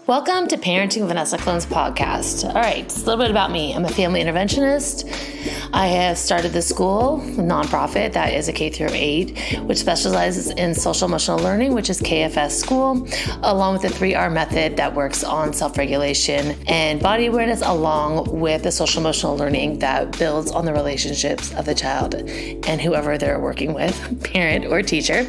Welcome to Parenting with Vanessa Clones podcast. All right, just a little bit about me. I'm a family interventionist. I have started this school, a nonprofit that is a K through 8, which specializes in social emotional learning, which is KFS school, along with the 3R method that works on self-regulation and body awareness, along with the social emotional learning that builds on the relationships of the child and whoever they're working with, parent or teacher.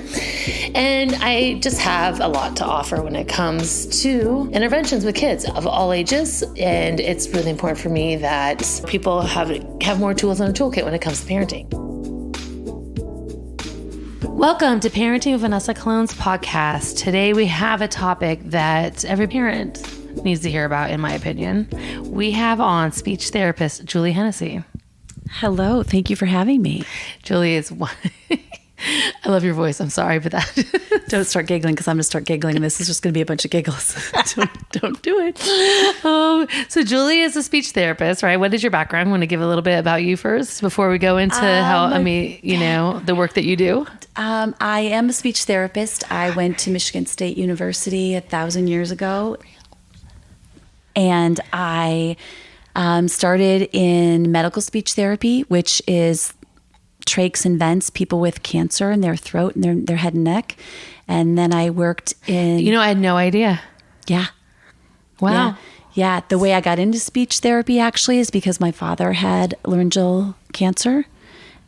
And I just have a lot to offer when it comes to interventions with kids of all ages, and it's really important for me that people have more tools in the toolkit when it comes to parenting. Welcome to Parenting with Vanessa Clones podcast. Today we have a topic that every parent needs to hear about, in my opinion. We have on speech therapist Julie Hennessey. Hello, thank you for having me. Julie is one. I love your voice. I'm sorry for that. Don't start giggling because I'm going to start giggling and this is just going to be a bunch of giggles. don't do it. So Julie is a speech therapist, right? What is your background? Want to give a little bit about you first before we go into the work that you do? I am a speech therapist. I went to Michigan State University 1,000 years ago. And I started in medical speech therapy, which is trachs and vents, people with cancer in their throat and their head and neck. And then I worked in... I had no idea. Yeah. Wow. Yeah. The way I got into speech therapy actually is because my father had laryngeal cancer.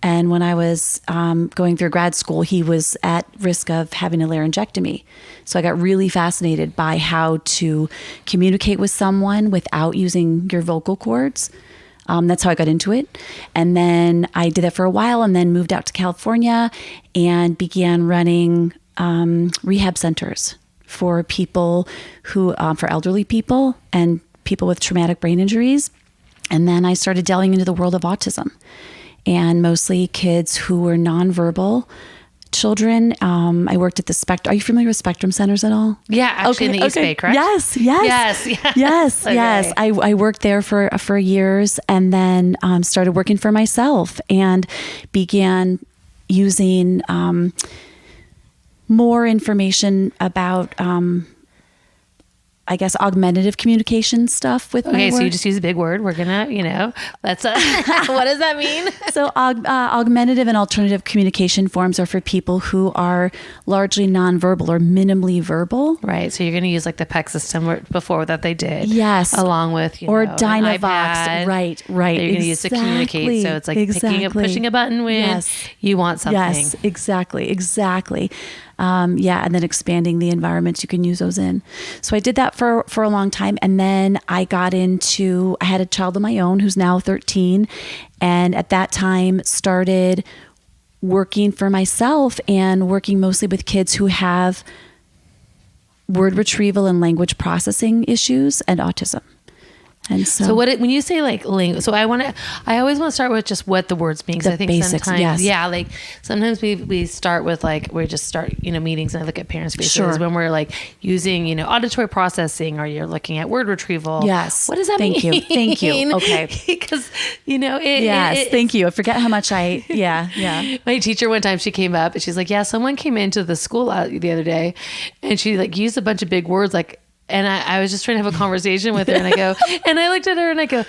And when I was going through grad school, he was at risk of having a laryngectomy. So I got really fascinated by how to communicate with someone without using your vocal cords. That's how I got into it. And then I did that for a while and then moved out to California and began running rehab centers for people who, for elderly people and people with traumatic brain injuries. And then I started delving into the world of autism and mostly kids who were nonverbal children. I worked at the Spectrum. Are you familiar with Spectrum Centers at all? Yeah, actually in the East Bay, correct? Yes. I worked there for years and then started working for myself and began using more information about augmentative communication stuff with my work. So you just use a big word. We're gonna, that's what does that mean? So augmentative and alternative communication forms are for people who are largely nonverbal or minimally verbal. Right. So you're gonna use like the PEC system before that they did. Yes. Along with or Dynavox. Right. You're gonna use to communicate. So it's like pushing a button when you want something. Yes. Exactly. And then expanding the environments you can use those in. So I did that for a long time. And then I had a child of my own who's now 13. And at that time started working for myself and working mostly with kids who have word retrieval and language processing issues and autism. And so when you say like language, so I always want to start with just what the words mean. Because I think basics, sometimes, yes. Sometimes we start with we just start, meetings and I look at parents' faces Sure. when we're like using, auditory processing or you're looking at word retrieval. Yes. What does that mean? Thank you. Okay. Because, thank you. I forget how much yeah. My teacher one time, she came up and she's like, someone came into the school the other day and she used a bunch of big words and I was just trying to have a conversation with her and I looked at her and I go,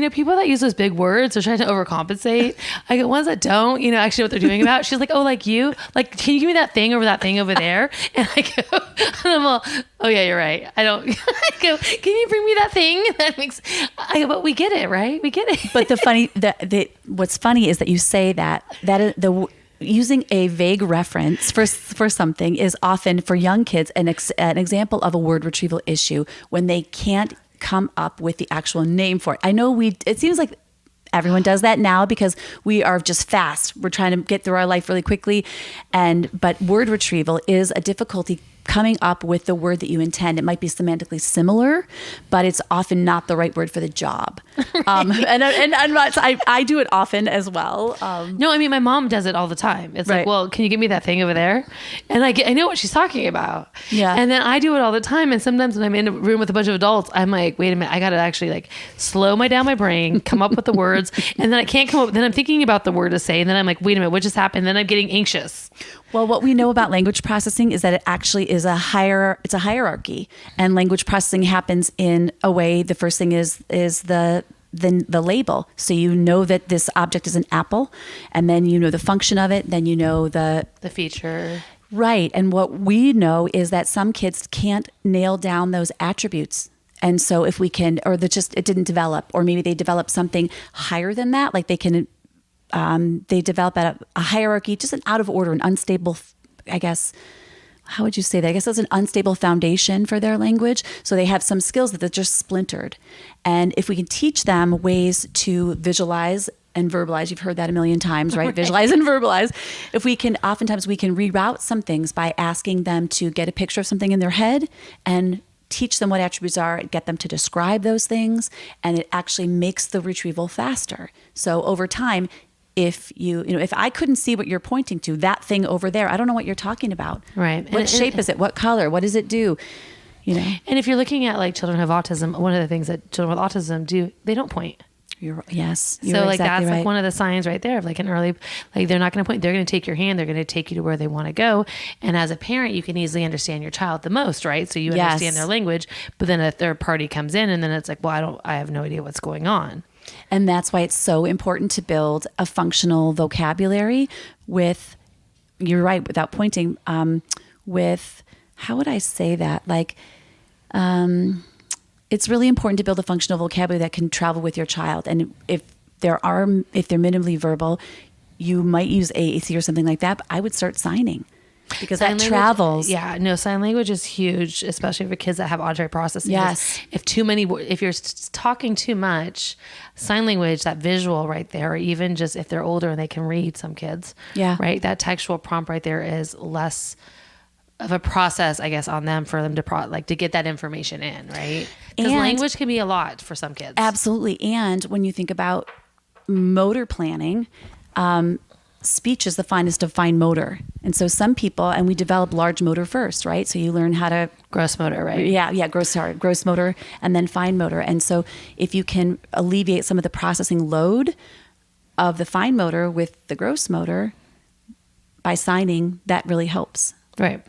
people that use those big words are trying to overcompensate. I go, ones that don't, actually what they're doing about. She's like, oh, like you, can you give me that thing over there? And I go, and I'm all, oh yeah, you're right. I don't, I go, can you bring me that thing? I go, but we get it, right? We get it. But what's funny is that you say that using a vague reference for something is often for young kids an example of a word retrieval issue when they can't come up with the actual name for it. I know it seems like everyone does that now because we are just fast. We're trying to get through our life really quickly. But word retrieval is a difficulty coming up with the word that you intend. It might be semantically similar, but it's often not the right word for the job. I do it often as well. No, I mean, my mom does it all the time. It's like, well, can you give me that thing over there? And I know what she's talking about. Yeah. And then I do it all the time. And sometimes when I'm in a room with a bunch of adults, I'm like, wait a minute, I got to actually slow down my brain, come up with the words. And then I can't come up. Then I'm thinking about the word to say. And then I'm like, wait a minute, what just happened? And then I'm getting anxious. Well, what we know about language processing is that it actually is it's a hierarchy, and language processing happens in a way. The first thing is the label. So you know that this object is an apple, and then you know the function of it, then you know the feature. Right. And what we know is that some kids can't nail down those attributes. And so if we can, or it didn't develop, or maybe they develop something higher than that, like they develop at a hierarchy, just an out of order, an unstable, I guess, how would you say that? I guess it's an unstable foundation for their language. So they have some skills that they're just splintered. And if we can teach them ways to visualize and verbalize, you've heard that a million times, right? Visualize and verbalize. Oftentimes we can reroute some things by asking them to get a picture of something in their head and teach them what attributes are, get them to describe those things, and it actually makes the retrieval faster. So over time, if if I couldn't see what you're pointing to, that thing over there, I don't know what you're talking about. Right. What shape is it? What color? What does it do? And if you're looking at like children who have autism, one of the things that children with autism do, they don't point. You're so like exactly that's right. like one of the signs right there of like an early, like they're not going to point, they're going to take your hand, they're going to take you to where they want to go. And as a parent, you can easily understand your child the most, right? So you understand their language, but then a third party comes in and then it's like, well, I have no idea what's going on. And that's why it's so important to build a functional vocabulary with, you're right, without pointing, with, how would I say that? Like, it's really important to build a functional vocabulary that can travel with your child. And if they're minimally verbal, you might use AAC or something like that, but I would start signing because sign that travels. Yeah, no, sign language is huge, especially for kids that have auditory processing. Yes. If you're talking too much, sign language, that visual right there, or even just if they're older and they can read, some kids, right? That textual prompt right there is less of a process, I guess, on them for them to get that information in, right? Because language can be a lot for some kids. Absolutely. And when you think about motor planning, speech is the finest of fine motor. And so some people, and we develop large motor first, right? So you learn how to... Gross motor, right? Yeah, gross motor and then fine motor. And so if you can alleviate some of the processing load of the fine motor with the gross motor by signing, that really helps. Right.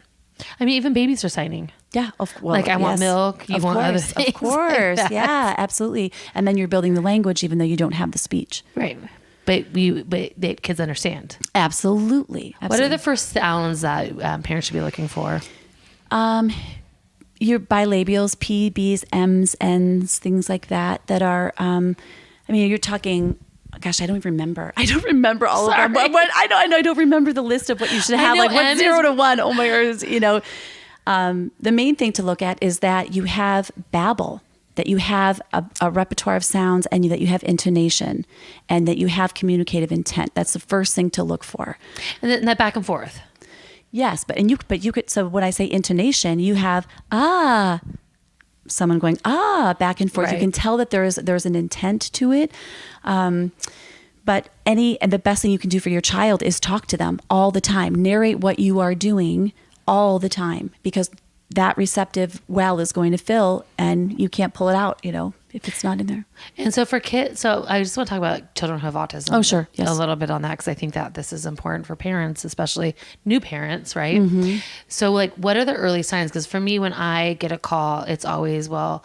I mean, even babies are signing. Yeah. I want milk. You want other things. Of course. Like yeah, absolutely. And then you're building the language even though you don't have the speech. Right. But the kids understand. Absolutely. What are the first sounds that parents should be looking for? Your bilabials, P, B's, M's, N's, things like that are, you're talking... Gosh, I don't even remember. I don't remember all of them. But I know I don't remember the list of what you should have. Like what 0 to 1. Oh my gosh, the main thing to look at is that you have babble, that you have a repertoire of sounds, and that you have intonation, and that you have communicative intent. That's the first thing to look for. And then that back and forth. Yes, you could. So when I say intonation, you have someone going back and forth. Right. You can tell that there's an intent to it. But the best thing you can do for your child is talk to them all the time. Narrate what you are doing all the time, because that receptive well is going to fill and you can't pull it out, if it's not in there. And so for kids, so I just want to talk about children who have autism. Oh, sure. Yes. A little bit on that, because I think that this is important for parents, especially new parents, right? Mm-hmm. So like, what are the early signs? Because for me, when I get a call, it's always, my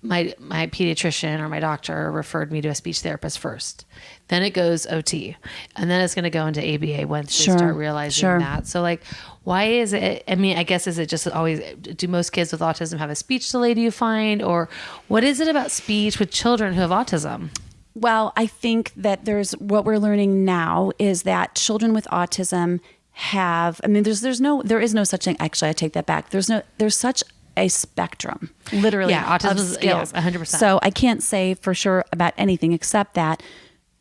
pediatrician or my doctor referred me to a speech therapist first. Then it goes OT. And then it's going to go into ABA once they start realizing that. So like, why is it, I guess, is it just always, do most kids with autism have a speech delay, do you find? Or what is it about speech with children who have autism? Well, I think that what we're learning now is that children with autism have, there is no such thing. Actually, I take that back. There's such a spectrum, literally, autism of skills. 100%. So I can't say for sure about anything except that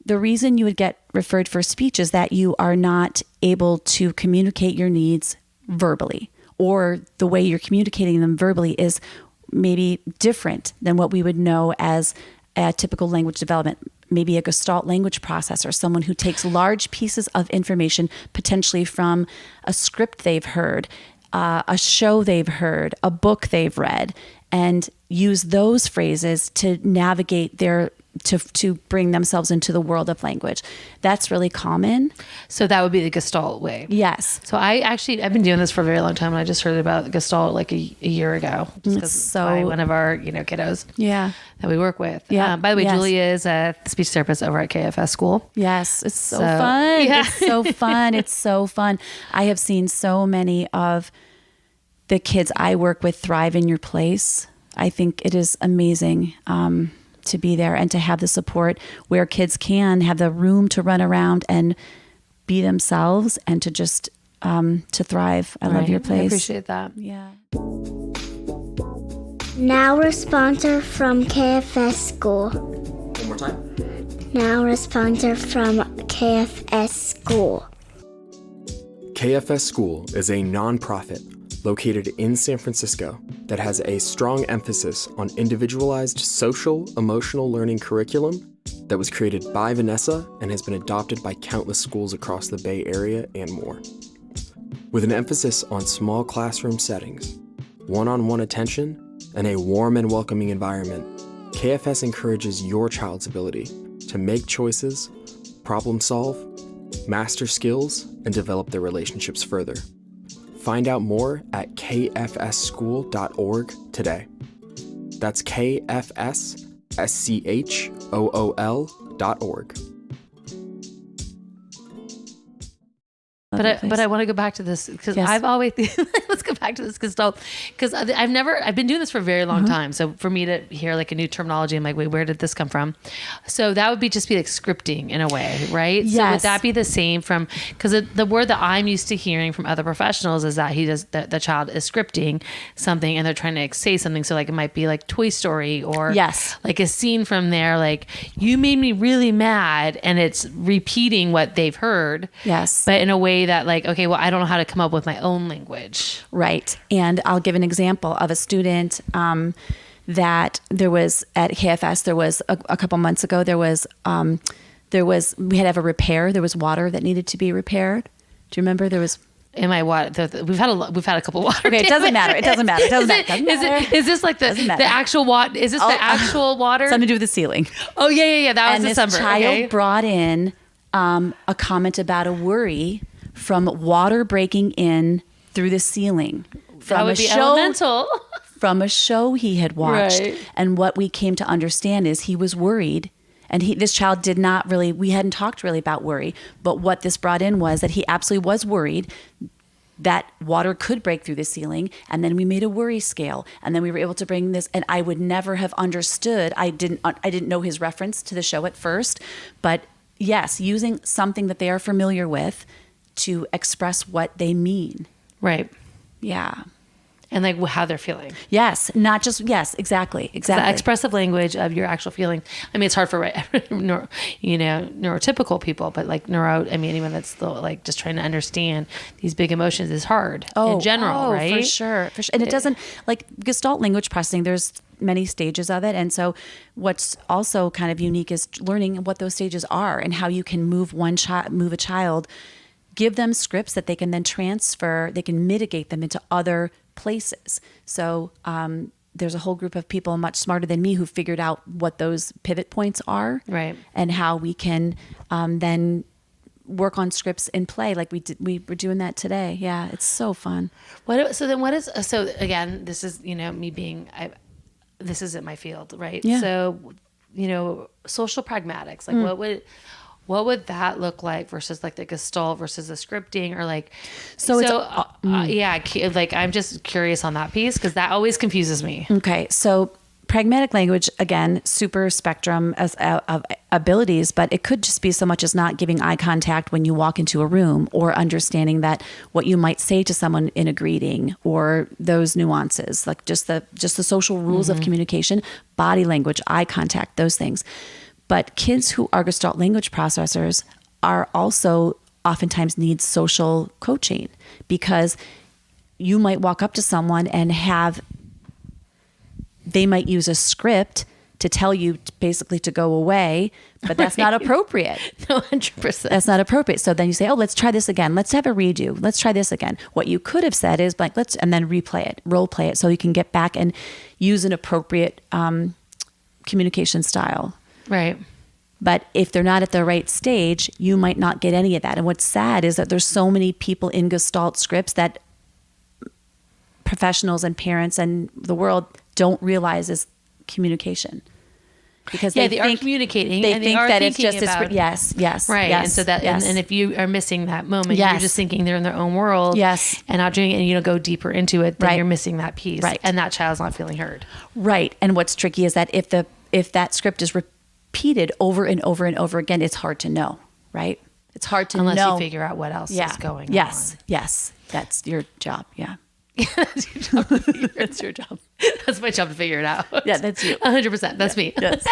the reason you would get referred for speech is that you are not able to communicate your needs verbally, or the way you're communicating them verbally is maybe different than what we would know as a typical language development. Maybe a Gestalt language processor, someone who takes large pieces of information, potentially from a script they've heard, a show they've heard, a book they've read, and use those phrases to navigate their to bring themselves into the world of language. That's really common. So that would be the Gestalt way. Yes. So I've been doing this for a very long time, and I just heard about Gestalt like a year ago, just because by one of our kiddos that we work with. Yeah. By the way, Julie is a speech therapist over at KFS school. Yes, it's so fun. Yeah. It's so fun. It's so fun. I have seen so many of the kids I work with thrive in your place. I think it is amazing to be there and to have the support where kids can have the room to run around and be themselves and to just to thrive. I love your place. I appreciate that. Yeah. Now we're sponsored from KFS School. One more time. Now we're sponsored from KFS School. KFS School is a nonprofit located in San Francisco that has a strong emphasis on individualized social, emotional learning curriculum that was created by Vanessa and has been adopted by countless schools across the Bay Area and more. With an emphasis on small classroom settings, one-on-one attention, and a warm and welcoming environment, KFS encourages your child's ability to make choices, problem solve, master skills, and develop their relationships further. Find out more at kfsschool.org today. That's kfsschool.org. But I want to go back to this because I've always, let's go back to this Gestalt, because I've been doing this for a very long time. So for me to hear like a new terminology, I'm like, wait, where did this come from? So that would just be like scripting in a way, right? Yes. So would that be the same because the word that I'm used to hearing from other professionals is that the child is scripting something and they're trying to say something. So like it might be like Toy Story or like a scene from there, like you made me really mad, and it's repeating what they've heard. Yes. But in a way that like, okay, well, I don't know how to come up with my own language. Right. And I'll give an example of a student that there was at KFS, there was a couple months ago, we had to have a repair. There was water that needed to be repaired. Do you remember there was... Am I what? We've had a couple water. Okay, it doesn't matter. It doesn't matter. Is this like the actual water? Is this the actual water? Something to do with the ceiling. Oh yeah. That was December. And this child brought in a comment about a worry from water breaking in through the ceiling from elemental. From a show he had watched. Right. And what we came to understand is he was worried. And this child did not really, we hadn't talked really about worry, but what this brought in was that he absolutely was worried that water could break through the ceiling. And then we made a worry scale, and then we were able to bring this, and I would never have understood. I didn't know his reference to the show at first, but yes, using something that they are familiar with to express what they mean. Right. Yeah. And like how they're feeling. Yes. Not just, yes, exactly. The expressive language of your actual feeling. I mean, it's hard for, neurotypical people, but like anyone that's still like just trying to understand these big emotions is hard in general, right? For sure. And it doesn't, like Gestalt language processing, there's many stages of it. And so what's also kind of unique is learning what those stages are and how you can move a child, give them scripts that they can then transfer, they can mitigate them into other places. So there's a whole group of people much smarter than me who figured out what those pivot points are, right? And how we can then work on scripts in play, like we were doing that today. Yeah, it's so fun. So again, this is me being this isn't my field, right? Yeah. So social pragmatics, like what would that look like versus like the Gestalt versus the scripting, or like, like I'm just curious on that piece because that always confuses me. Okay. So pragmatic language, again, super spectrum of abilities, but it could just be so much as not giving eye contact when you walk into a room, or understanding that what you might say to someone in a greeting, or those nuances, like just the social rules of communication, body language, eye contact, those things. But kids who are Gestalt language processors are also oftentimes need social coaching, because you might walk up to someone and they might use a script to tell you basically to go away, but that's not appropriate. No, 100%. That's not appropriate. So then you say, oh, let's try this again. Let's have a redo. Let's try this again. What you could have said is like, and then replay it, role play it, so you can get back and use an appropriate communication style. Right. But if they're not at the right stage, you might not get any of that. And what's sad is that there's so many people in Gestalt scripts that professionals and parents and the world don't realize is communication. Because they are communicating. They and think they are that it's thinking just about, yes. Right. Yes, and so that, yes. and if you are missing that moment, Yes. you're just thinking they're in their own world. Yes. And not doing it, and you don't go deeper into it, then Right. you're missing that piece. Right. And that child's not feeling heard. Right. And what's tricky is that if that script is repeated over and over and over again, it's hard to know, right? It's hard to Unless know. you figure out what else is going on. Yes. That's your job. Yeah. That's your job to figure it out. That's your job. That's my job to figure it out. Yeah, that's you. 100%. That's me. Yes.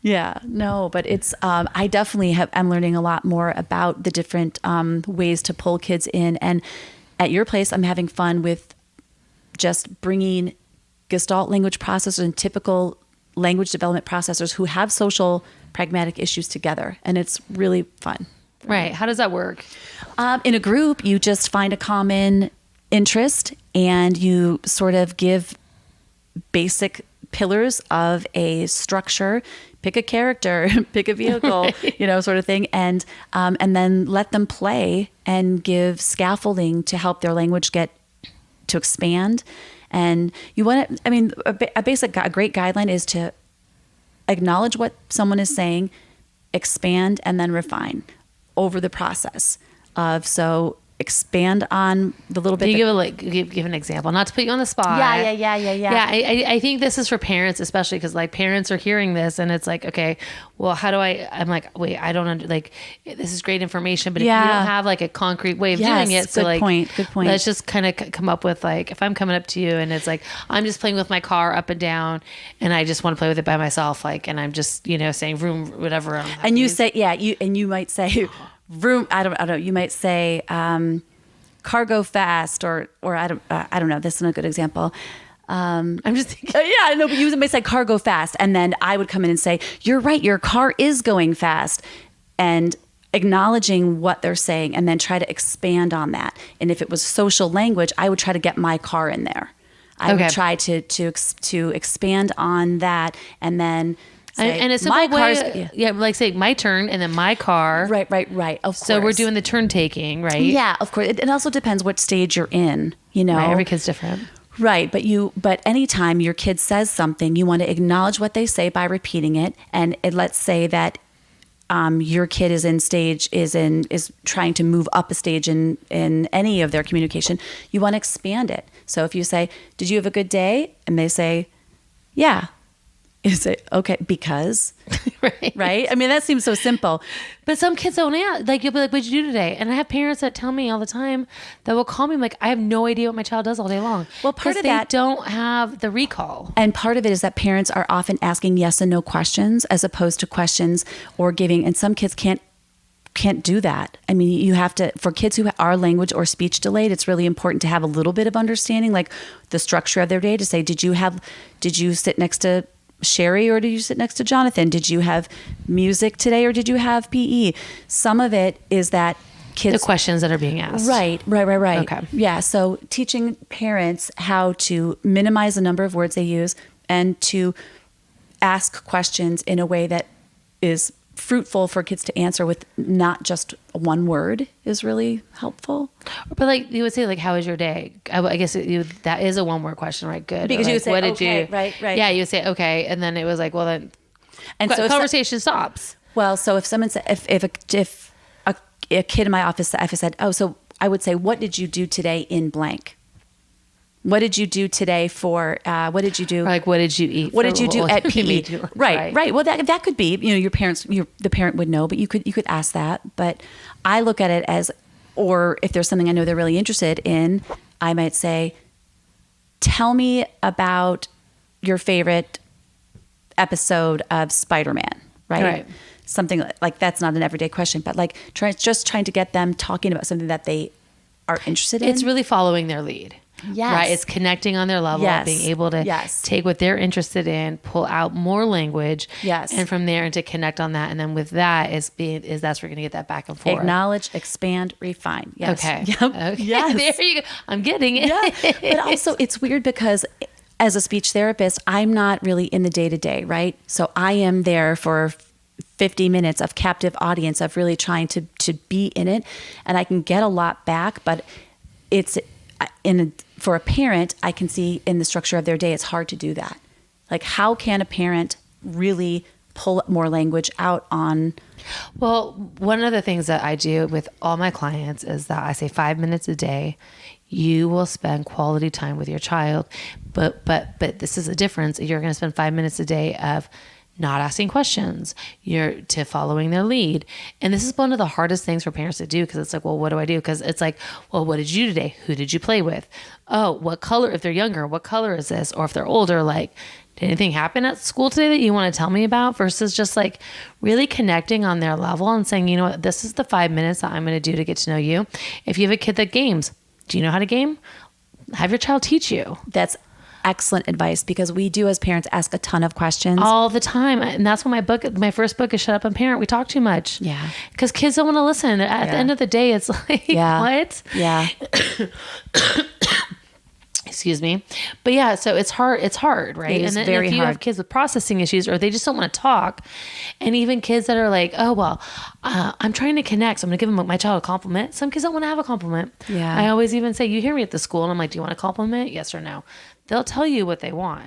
Yeah, no, but it's, I definitely I'm learning a lot more about the different ways to pull kids in. And at your place, I'm having fun with just bringing Gestalt language processors and typical language development processors who have social pragmatic issues together. And it's really fun. Right. How does that work? In a group, you just find a common interest and you sort of give basic pillars of a structure, pick a character, pick a vehicle, right. Sort of thing. And then let them play and give scaffolding to help their language get to expand. And you want to, a great guideline is to acknowledge what someone is saying, expand, and then refine over the process of, so expand on the little bit. Can you give an example, not to put you on the spot? Yeah. Yeah, I think this is for parents, especially because like parents are hearing this and it's like, okay, well, how do I'm like, wait, I don't this is great information, but if you don't have like a concrete way of doing it, so good point. Let's just kind of come up with like, if I'm coming up to you and it's like, I'm just playing with my car up and down and I just want to play with it by myself, like, and I'm just, saying room, whatever. And you say, you might say room, I don't know, you might say, cargo fast or I don't know. This is a good example. I'm just thinking. Yeah, no, but you might say cargo fast. And then I would come in and say, you're right. Your car is going fast, and acknowledging what they're saying and then try to expand on that. And if it was social language, I would try to get my car in there. I would try to expand on that and then say, and a simple way, like say my turn and then my car. Right. Of course. So we're doing the turn taking, right? Yeah, of course. It also depends what stage you're in, Right, every kid's different. Right. But anytime your kid says something, you want to acknowledge what they say by repeating it. And let's say that your kid is trying to move up a stage in any of their communication. You want to expand it. So if you say, "Did you have a good day?" and they say, "Yeah." You say, "Okay, because," right? That seems so simple. But some kids don't ask. Like, you'll be like, "What'd you do today?" And I have parents that tell me all the time that will call me like, I have no idea what my child does all day long. Well, part of that, they don't have the recall. And part of it is that parents are often asking yes and no questions as opposed to questions or giving. And some kids can't do that. You have to, for kids who are language or speech delayed, it's really important to have a little bit of understanding, like the structure of their day, to say, did you sit next to Sherry or did you sit next to Jonathan? Did you have music today or did you have PE? Some of it is that kids... The questions that are being asked. Right. Okay. Yeah, so teaching parents how to minimize the number of words they use and to ask questions in a way that is fruitful for kids to answer with not just one word is really helpful. But like you would say, like, how was your day? I guess that is a one word question, right? Good. Because you would say, what did okay, you? Right. Yeah, you would say, okay. And then it was like, well, then and so conversation stops. Well, so if someone said, if a kid in my office said, oh, so I would say, what did you do today in blank? What did you do today for, what did you do? Or like, what did you eat? What did you do at PE? Right. Well, that could be, your parents, the parent would know, but you could ask that. But I look at it as, or if there's something I know they're really interested in, I might say, tell me about your favorite episode of Spider-Man, right? Something like that's not an everyday question, but like just trying to get them talking about something that they are interested in. It's really following their lead. Yes. Right. It's connecting on their level, being able to take what they're interested in, pull out more language, and from there and to connect on that. And then with that that's where you're going to get that back and forth. Acknowledge, expand, refine. Yes. Okay. Yep. Okay. Yes. There you go. I'm getting it. Yeah. But also it's weird because as a speech therapist, I'm not really in the day-to-day, right? So I am there for 50 minutes of captive audience of really trying to be in it, and I can get a lot back, but it's for a parent, I can see in the structure of their day, it's hard to do that. Like, how can a parent really pull more language out on? Well, one of the things that I do with all my clients is that I say 5 minutes a day, you will spend quality time with your child. But this is a difference. You're going to spend 5 minutes a day of not asking questions. You're to following their lead. And this is one of the hardest things for parents to do, because it's like, well, what do I do? Because it's like, well, what did you do today? Who did you play with? Oh, what color? If they're younger, what color is this? Or if they're older, like, did anything happen at school today that you want to tell me about? Versus just like really connecting on their level and saying, you know what, this is the 5 minutes that I'm going to do to get to know you. If you have a kid that games, do you know how to game? Have your child teach you. That's excellent advice, because we do as parents ask a ton of questions all the time. And that's what my first book is Shut Up and Parent. We talk too much. Yeah. Because kids don't want to listen. At the end of the day, it's like, what? Yeah. Excuse me. But yeah, so it's hard, right? It is and then very if you hard. have kids with processing issues, or they just don't want to talk, and even kids that are like, oh, well, I'm trying to connect, so I'm going to give my child a compliment. Some kids don't want to have a compliment. Yeah. I always even say, you hear me at the school, and I'm like, do you want a compliment? Yes or no? They'll tell you what they want.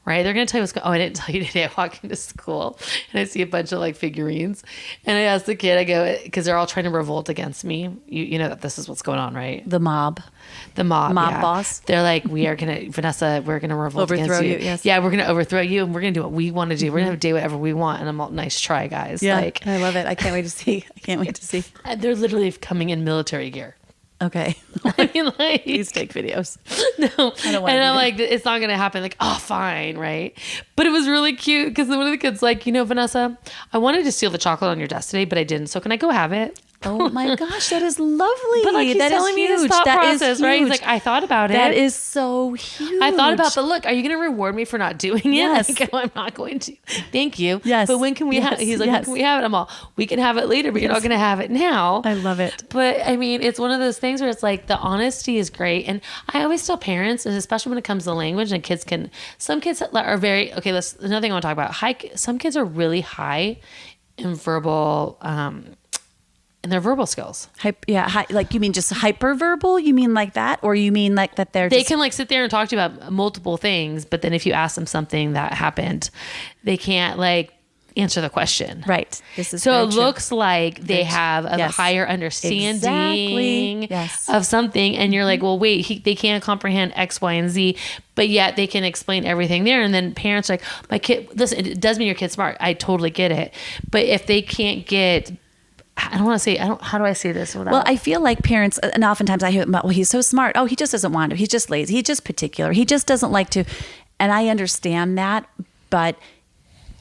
Right? They're going to tell you I didn't tell you today. I walk into school and I see a bunch of like figurines, and I ask the kid, I go, because they're all trying to revolt against me. You know that this is what's going on, right? The mob Boss. They're like, Vanessa, we're going to revolt Overthrow against you. you, yes. Yeah, we're going to overthrow you, and we're going to do what we want to do. We're going to do whatever we want. And I'm all, nice try, guys. Yeah. Like, I love it. I can't wait to see. they're literally coming in military gear. Okay. I mean, like, Please take videos. No, I don't want and to I'm like, it's not gonna happen. Like, oh, fine, right? But it was really cute, because one of the kids like, Vanessa, I wanted to steal the chocolate on your desk today, but I didn't. So can I go have it? Oh my gosh, that is lovely. But like, he's that telling is me huge. his thought That is process, right? He's huge. like, I thought about it. That is so huge. I thought about, but look, are you going to reward me for not doing it? Yes. Like, I'm not going to. Thank you. Yes. But when can we have? He's like, when can we have it? I'm all, we can have it later, but you're not going to have it now. I love it. But I mean, it's one of those things where it's like the honesty is great, and I always tell parents, and especially when it comes to language, and some kids are very another thing I want to talk about. Some kids are really high in verbal. And their verbal skills. Like, you mean just hyperverbal? You mean like that? Or you mean like that they can like sit there and talk to you about multiple things, but then if you ask them something that happened, they can't like answer the question. Right. This is so it true. looks like they have a higher understanding of something, and you're like, well, wait, they can't comprehend X, Y, and Z, but yet they can explain everything there. And then parents are like, my kid, listen, it does mean your kid's smart. I totally get it. But if they can't get, how do I say this without? Well, I feel like parents, and oftentimes I hear, well, he's so smart. Oh, he just doesn't want to. He's just lazy. He's just particular. He just doesn't like to. And I understand that. But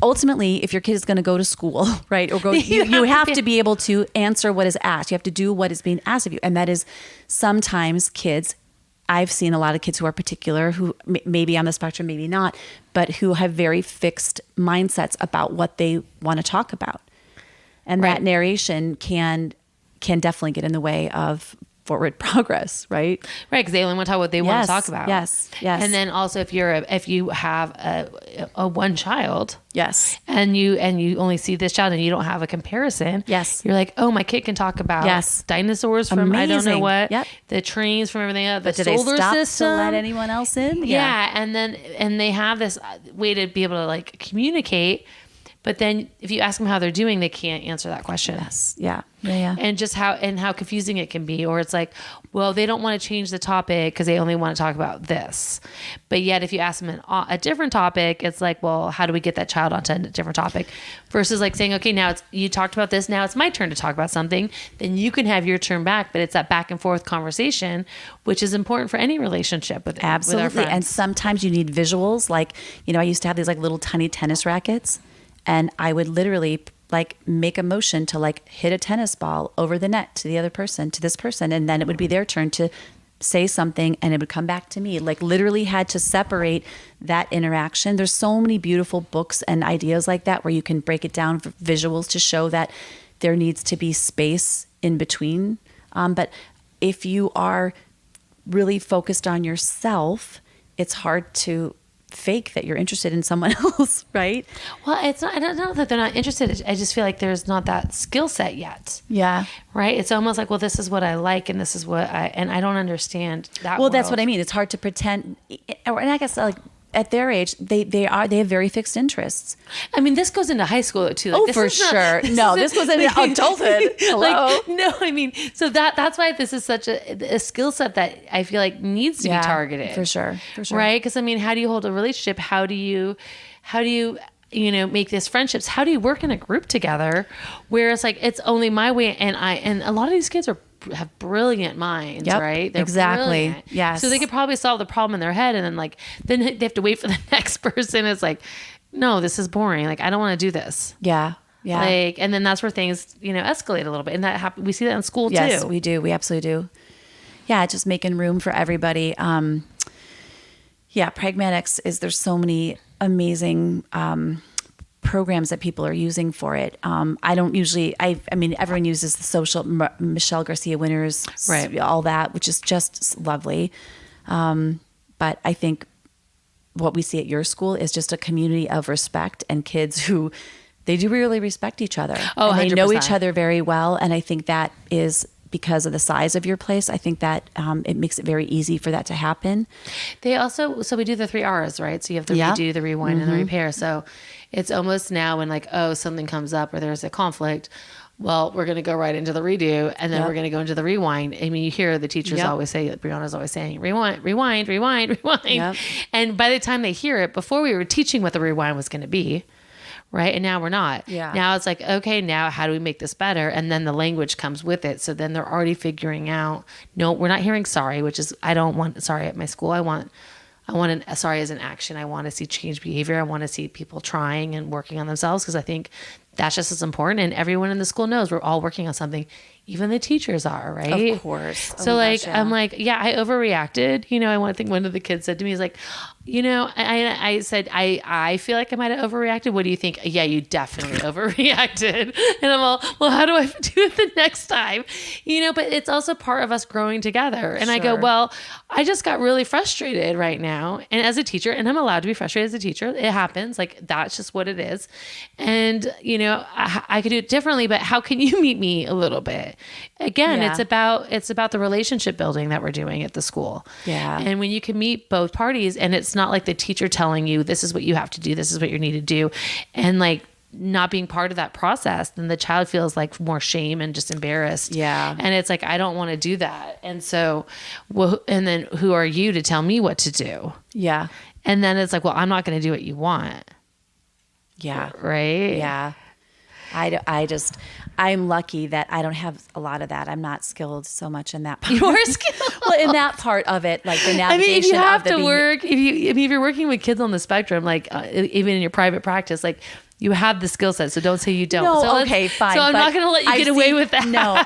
ultimately, if your kid is going to go to school, right, or go, you have to be able to answer what is asked. You have to do what is being asked of you. And that is sometimes kids, I've seen a lot of kids who are particular, who maybe on the spectrum, maybe not, but who have very fixed mindsets about what they want to talk about. And that narration can definitely get in the way of forward progress, right? Right, because they only want to talk what they want to talk about. Yes. And then also, if you have a one child, yes, and you only see this child and you don't have a comparison, yes, you're like, oh, my kid can talk about dinosaurs from I don't know what, the trains from everything else, the solar system. To let anyone else in? Yeah, and they have this way to be able to like communicate. But then if you ask them how they're doing, they can't answer that question. Yes. Yeah. And just how confusing it can be. Or it's like, well, they don't want to change the topic because they only want to talk about this. But yet if you ask them a different topic, it's like, well, how do we get that child onto a different topic? Versus like saying, okay, now you talked about this. Now it's my turn to talk about something. Then you can have your turn back. But it's that back and forth conversation, which is important for any relationship with our friends. And sometimes you need visuals. Like, I used to have these like little tiny tennis rackets. And I would literally like make a motion to like hit a tennis ball over the net to the other person, to this person. And then it would be their turn to say something and it would come back to me. Like literally had to separate that interaction. There's so many beautiful books and ideas like that where you can break it down for visuals to show that there needs to be space in between. But if you are really focused on yourself, it's hard to fake that you're interested in someone else, right? Well, it's not, I don't know that they're not interested. I just feel like there's not that skill set yet. Yeah. Right. It's almost like, well, this is what I like. And this is what and I don't understand that. Well, that's what I mean. It's hard to pretend. And I guess like at their age, they have very fixed interests. I mean, this goes into high school too. Like, for sure. This was in adulthood. Hello. No, I mean, so that's why this is such a skill set that I feel like needs to be targeted. For sure. Right. Because I mean, how do you hold a relationship? How do you make this friendships? How do you work in a group together where it's like, it's only my way. And a lot of these kids have brilliant minds, right? They're exactly. Brilliant. Yes. So they could probably solve the problem in their head. And then they have to wait for the next person. It's like, no, this is boring. Like, I don't want to do this. Yeah. Yeah. Like, and then that's where things, escalate a little bit. And that happen. We see that in school too. Yes, we do. We absolutely do. Yeah. Just making room for everybody. Pragmatics there's so many amazing, programs that people are using for it. I don't usually, I mean, everyone uses the social, Michelle Garcia Winners, right, all that, which is just lovely. But I think what we see at your school is just a community of respect and kids who, they do really respect each other. Oh, and they 100%. know each other very well. And I think that is because of the size of your place. I think that it makes it very easy for that to happen. They also, so we do the 3 R's, right? So you have the redo, the rewind, and the repair. So it's almost now when like, oh, something comes up or there's a conflict, well, we're going to go right into the redo and then we're going to go into the rewind. I mean, you hear the teachers always say, Brianna's always saying, rewind, rewind, rewind, rewind. Yep. And by the time they hear it, before we were teaching what the rewind was going to be, right? And now we're not. Yeah. Now it's like, okay, now how do we make this better? And then the language comes with it. So then they're already figuring out, no, we're not hearing sorry, which is, I don't want sorry at my school. I want a sorry as an action. I want to see change behavior. I want to see people trying and working on themselves because I think that's just as important. And everyone in the school knows we're all working on something. Even the teachers are, right? Of course. So I'm like, I overreacted. I think one of the kids said to me, he's like, I said, I feel like I might have overreacted. What do you think? Yeah, you definitely overreacted. And I'm all, well, how do I do it the next time? But it's also part of us growing together. And I go, well, I just got really frustrated right now. And as a teacher, and I'm allowed to be frustrated as a teacher, it happens. Like, that's just what it is. And, I could do it differently, but how can you meet me a little bit? Again, it's about the relationship building that we're doing at the school. Yeah. And when you can meet both parties and it's not like the teacher telling you, this is what you have to do, this is what you need to do. And like not being part of that process, then the child feels like more shame and just embarrassed. Yeah. And it's like, I don't want to do that. And so, and then who are you to tell me what to do? Yeah. And then it's like, well, I'm not going to do what you want. Yeah. Right. Yeah. I'm lucky that I don't have a lot of that. I'm not skilled so much in that part. You're skilled. Well, in that part of it, like the navigation. I mean, if you have of the to work, if you're working with kids on the spectrum, like even in your private practice, like you have the skill set. So don't say you don't. No, so okay, fine. So I'm not going to let you get away with that. No,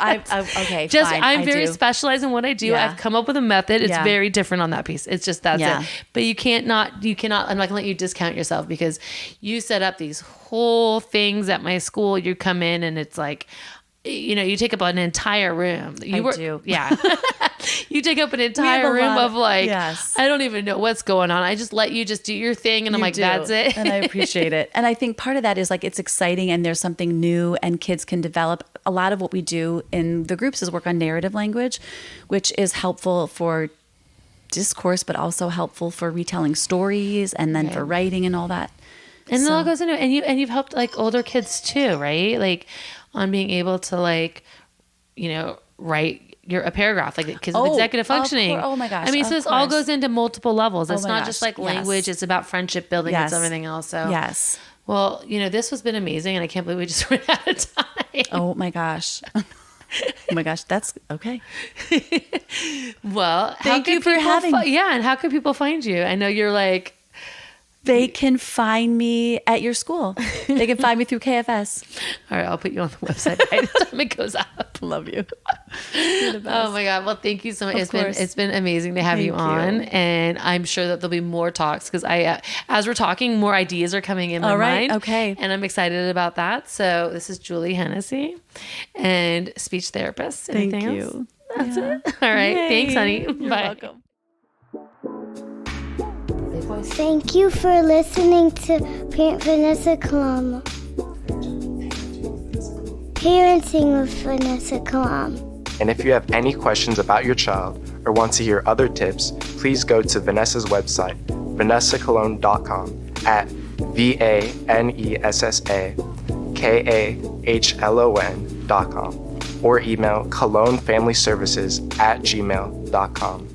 okay, just fine. I'm very specialized in what I do. Yeah. I've come up with a method. It's very different on that piece. It's just that's it. But you cannot. I'm not going to let you discount yourself because you set up these whole things at my school. You come in and it's like, you take up an entire room. I do. Yeah. You take up an entire room of like, yes. I don't even know what's going on. I just let you just do your thing. And I'm like, that's it. And I appreciate it. And I think part of that is like, it's exciting and there's something new and kids can develop. A lot of what we do in the groups is work on narrative language, which is helpful for discourse, but also helpful for retelling stories and then for writing and all that. And it all goes into it. And you've helped like older kids too, right? Like on being able to like, write a paragraph, like because of executive functioning. Oh my gosh. I mean, so this all goes into multiple levels. It's not just like language. It's about friendship building. Yes. It's everything else. So yes. Well, this has been amazing. And I can't believe we just ran out of time. Oh my gosh. Oh my gosh. That's okay. Well, thank you for having me. Yeah. And how can people find you? I know you're like, they can find me at your school. They can find me through KFS. All right, I'll put you on the website by the time it goes up. Love you. You're the best. Oh my God. Well, thank you so much. It's been amazing to have you on. And I'm sure that there'll be more talks because as we're talking, more ideas are coming in my mind. Okay. And I'm excited about that. So this is Julie Hennessey and speech therapist. Anything Thank else? you. That's it. All right. Yay. Thanks, honey. You're Bye. welcome. Thank you for listening to Parent Vanessa Kalam. Parenting with Vanessa Kalam. And if you have any questions about your child or want to hear other tips, please go to Vanessa's website, vanessacalone.com at VANESSAKAHLON.com or email colonefamilyservices@gmail.com.